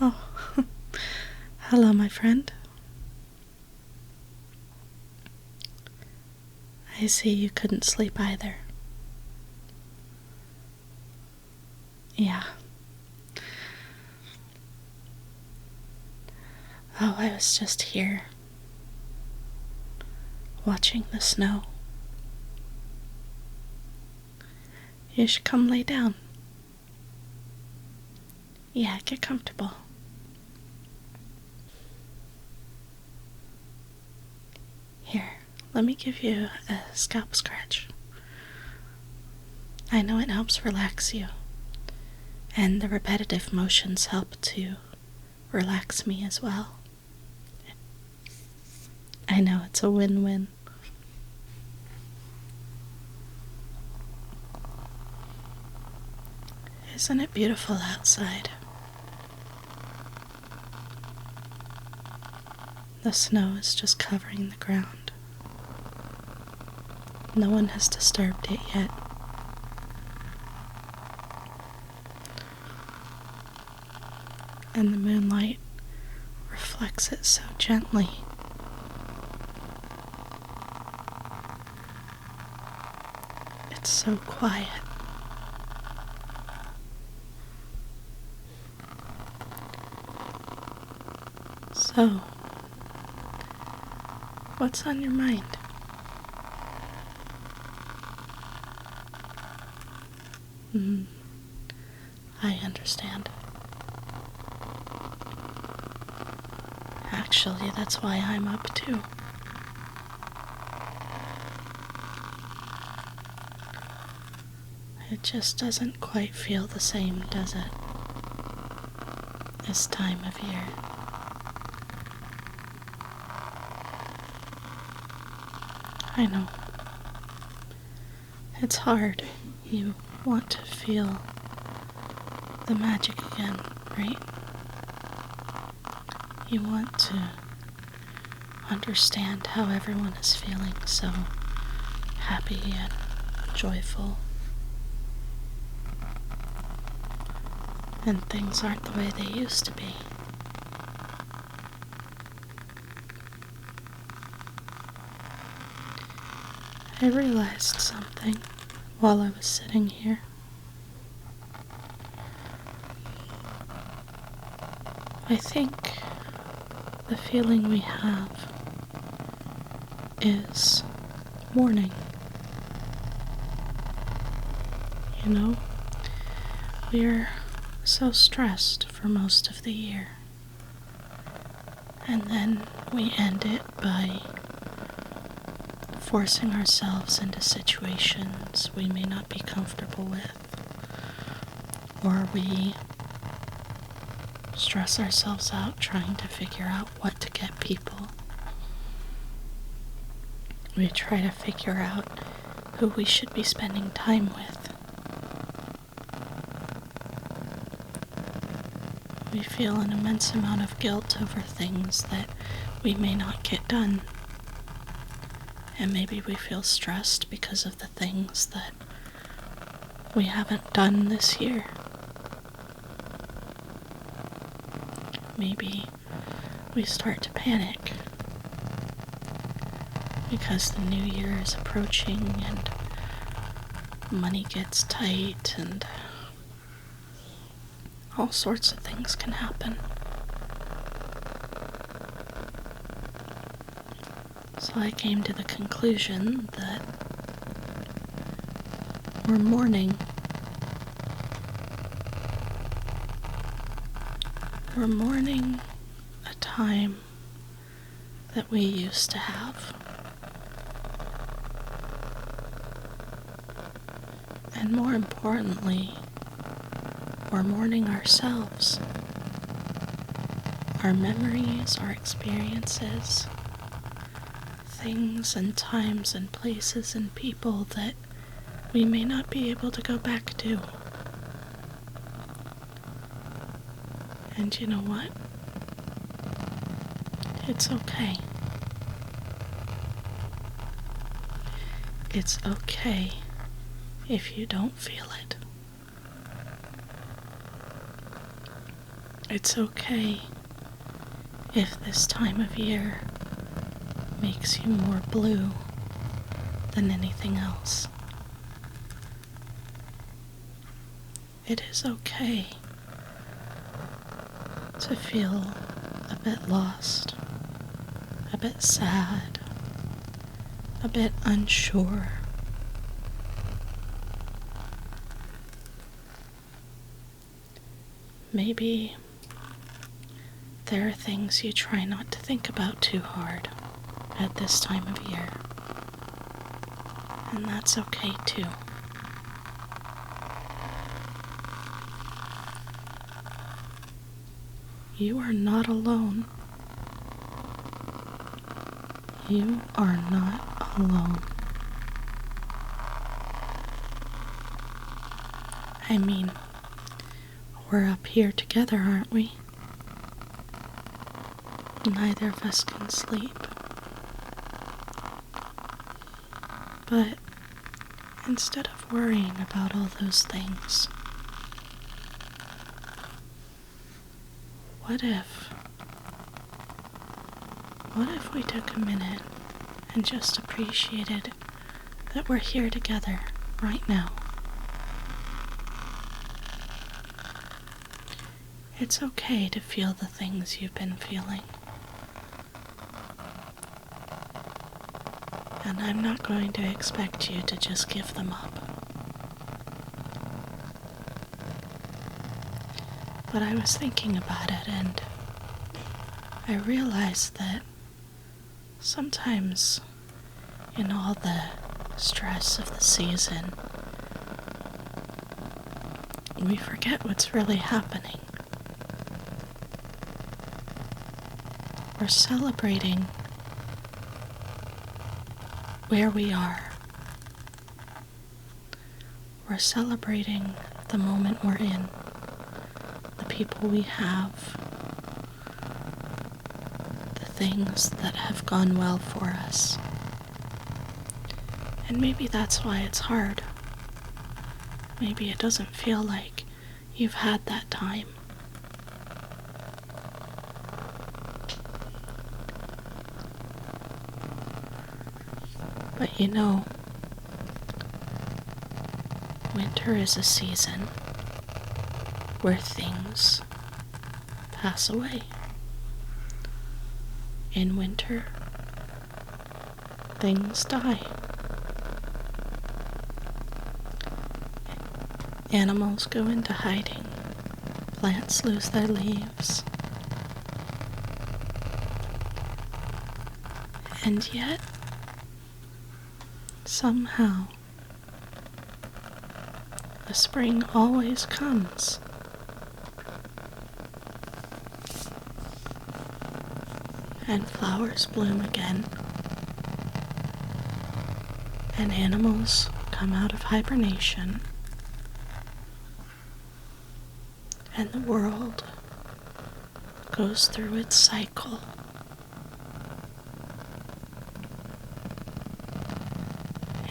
Oh, hello, my friend. I see you couldn't sleep either. Yeah. Oh, I was just here, watching the snow. You should come lay down. Yeah, get comfortable. Here, let me give you a scalp scratch. I know it helps relax you, and the repetitive motions help to relax me as well. I know it's a win-win. Isn't it beautiful outside? The snow is just covering the ground. No one has disturbed it yet. And the moonlight reflects it so gently. It's so quiet. So, what's on your mind? I understand. Actually, that's why I'm up too. It just doesn't quite feel the same, does it? This time of year. I know. It's hard. You want to feel the magic again, right? You want to understand how everyone is feeling so happy and joyful. And things aren't the way they used to be. I realized something while I was sitting here. I think the feeling we have is mourning. You know, we're so stressed for most of the year. And then we end it by forcing ourselves into situations we may not be comfortable with, or we stress ourselves out trying to figure out what to get people. We try to figure out who we should be spending time with. We feel an immense amount of guilt over things that we may not get done. And maybe we feel stressed because of the things that we haven't done this year. Maybe we start to panic because the new year is approaching and money gets tight and all sorts of things can happen. So I came to the conclusion that we're mourning. We're mourning a time that we used to have. And more importantly, we're mourning ourselves. Our memories, our experiences, things and times and places and people that we may not be able to go back to. And you know what? It's okay. It's okay if you don't feel it. It's okay if this time of year makes you more blue than anything else. It is okay to feel a bit lost, a bit sad, a bit unsure. Maybe there are things you try not to think about too hard at this time of year, and that's okay too. You are not alone. You are not alone. I mean, we're up here together, aren't we? Neither of us can sleep. But instead of worrying about all those things, what if we took a minute and just appreciated that we're here together right now? It's okay to feel the things you've been feeling. And I'm not going to expect you to just give them up. But I was thinking about it, and I realized that sometimes in all the stress of the season, we forget what's really happening. We're celebrating where we are. We're celebrating the moment we're in, the people we have, the things that have gone well for us. And maybe that's why it's hard. Maybe it doesn't feel like you've had that time. But you know, winter is a season where things pass away. In winter, things die. Animals go into hiding. Plants lose their leaves. And yet, somehow, the spring always comes. And flowers bloom again. And animals come out of hibernation. And the world goes through its cycle.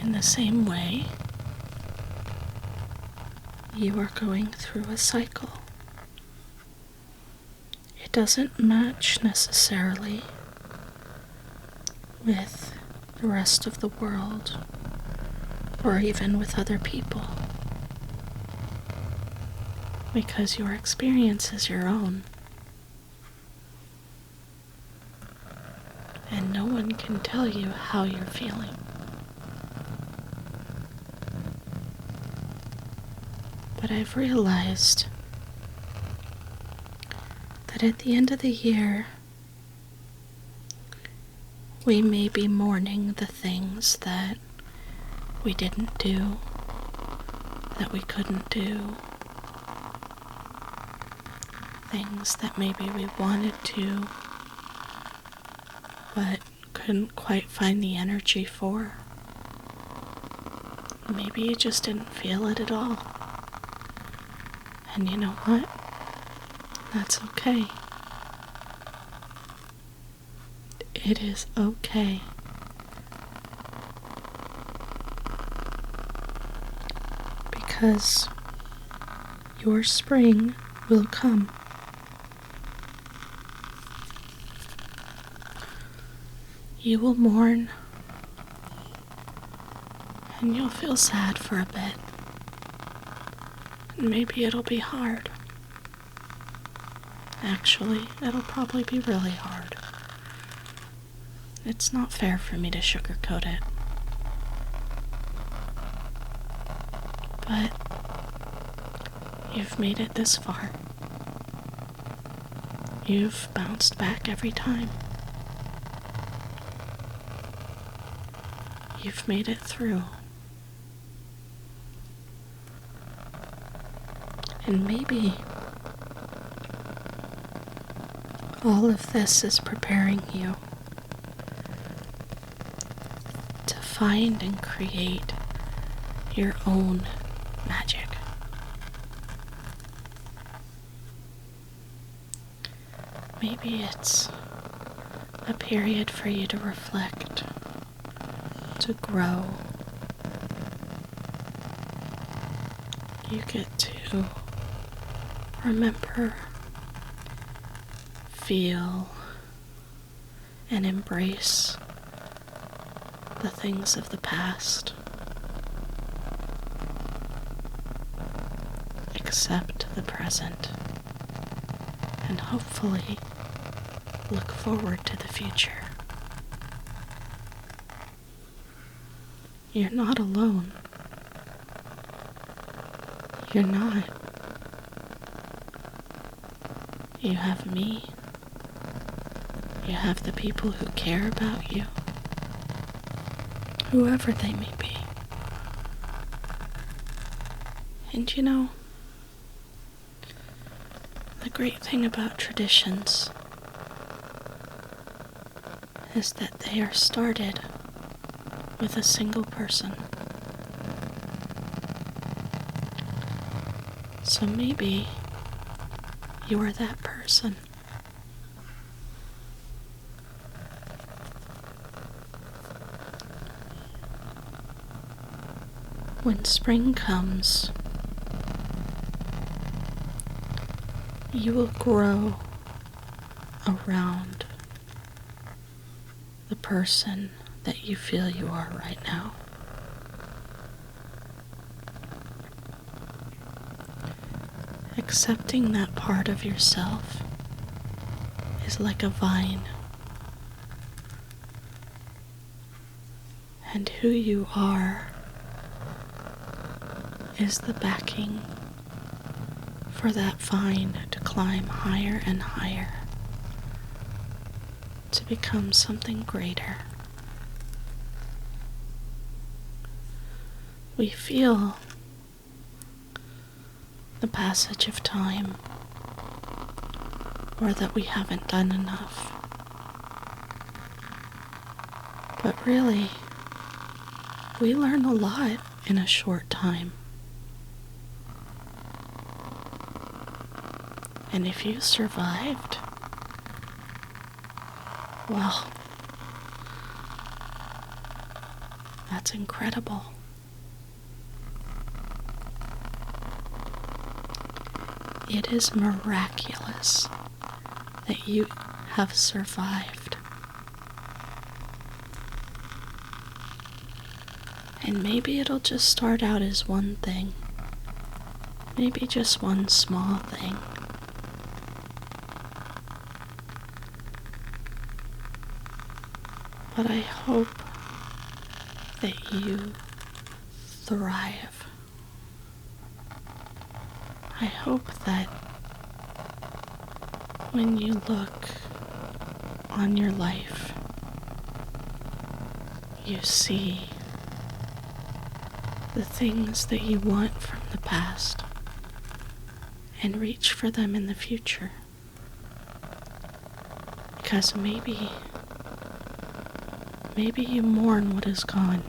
In the same way, you are going through a cycle. It doesn't match necessarily with the rest of the world or even with other people, because your experience is your own, and no one can tell you how you're feeling. But I've realized that at the end of the year, we may be mourning the things that we didn't do, that we couldn't do, things that maybe we wanted to, but couldn't quite find the energy for. Maybe you just didn't feel it at all. And you know what? That's okay. It is okay. Because your spring will come. You will mourn, and you'll feel sad for a bit. And maybe it'll be hard. Actually, it'll probably be really hard. It's not fair for me to sugarcoat it. But you've made it this far. You've bounced back every time. You've made it through. And maybe all of this is preparing you to find and create your own magic. Maybe it's a period for you to reflect, to grow. You get to remember, feel, and embrace the things of the past. Accept the present, and hopefully look forward to the future. You're not alone. You're not. You have me. You have the people who care about you, whoever they may be. And you know, the great thing about traditions is that they are started with a single person. So maybe you are that person. When spring comes, you will grow around the person that you feel you are right now. Accepting that part of yourself is like a vine, and who you are is the backing for that vine to climb higher and higher, to become something greater. We feel the passage of time, or that we haven't done enough. But really, we learn a lot in a short time. And if you survived, well, that's incredible. It is miraculous that you have survived. And maybe it'll just start out as one thing. Maybe just one small thing. But I hope that you thrive. I hope that when you look on your life, you see the things that you want from the past and reach for them in the future. Because maybe you mourn what is gone,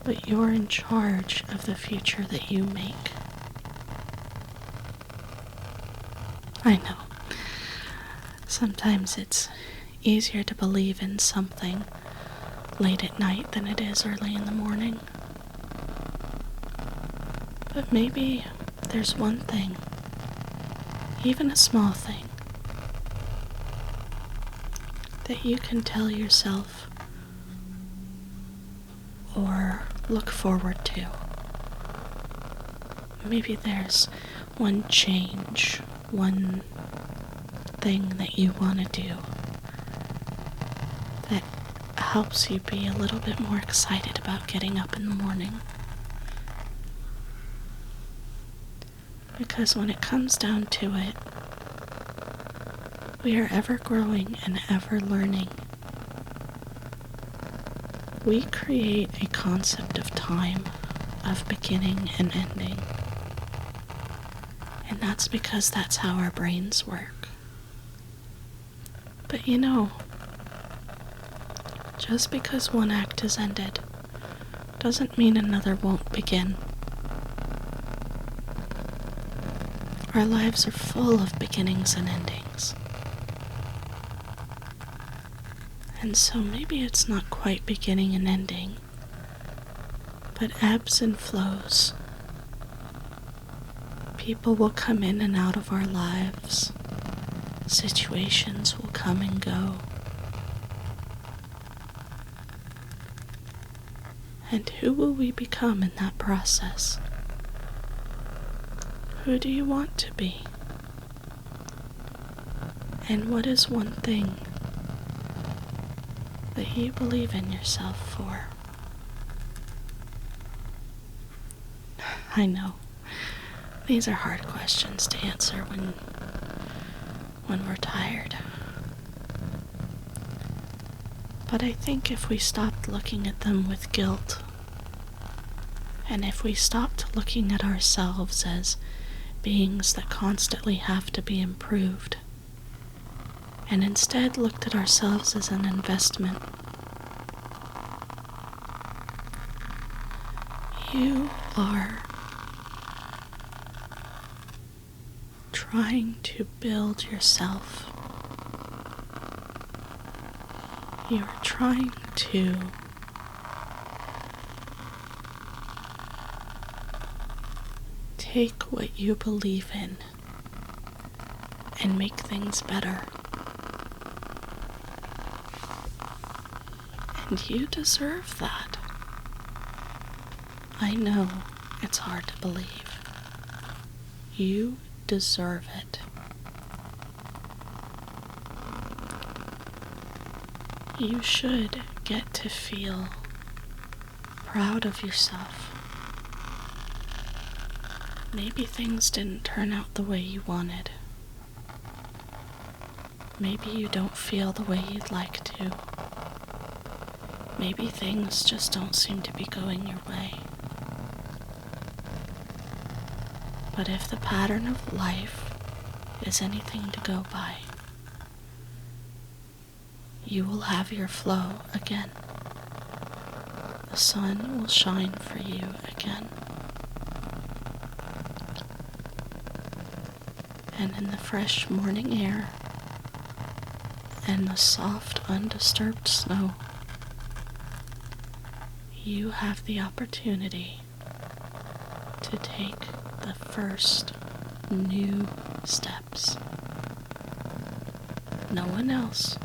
but you're in charge of the future that you make. I know. Sometimes it's easier to believe in something late at night than it is early in the morning. But maybe there's one thing, even a small thing, that you can tell yourself or look forward to. Maybe there's one change, one thing that you want to do that helps you be a little bit more excited about getting up in the morning. Because when it comes down to it, we are ever growing and ever learning. We create a concept of time, of beginning and ending. And that's because that's how our brains work. But you know, just because one act is ended doesn't mean another won't begin. Our lives are full of beginnings and endings. And so maybe it's not quite beginning and ending, but ebbs and flows. People will come in and out of our lives. Situations will come and go. And who will we become in that process? Who do you want to be? And what is one thing that you believe in yourself for? I know, these are hard questions to answer when we're tired. But I think if we stopped looking at them with guilt, and if we stopped looking at ourselves as beings that constantly have to be improved, and instead looked at ourselves as an investment, you are trying to build yourself. You're trying to take what you believe in and make things better. And you deserve that. I know it's hard to believe. You deserve it. You should get to feel proud of yourself. Maybe things didn't turn out the way you wanted. Maybe you don't feel the way you'd like to. Maybe things just don't seem to be going your way. But if the pattern of life is anything to go by, you will have your flow again. The sun will shine for you again. And in the fresh morning air and the soft, undisturbed snow, you have the opportunity to take the first new steps. No one else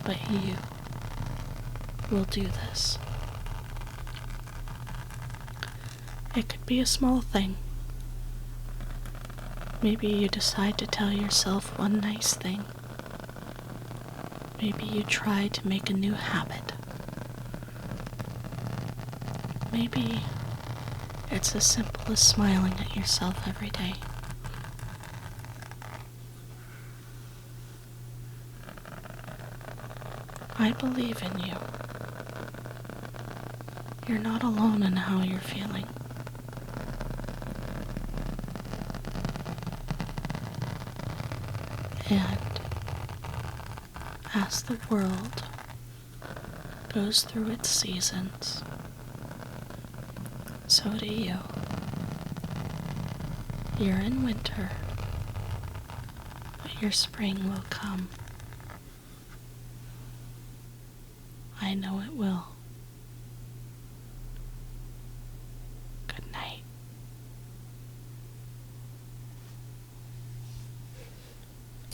but you will do this. It could be a small thing. Maybe you decide to tell yourself one nice thing. Maybe you try to make a new habit. Maybe it's as simple as smiling at yourself every day. I believe in you. You're not alone in how you're feeling. And as the world goes through its seasons, so do you. You're in winter, but your spring will come. I know it will.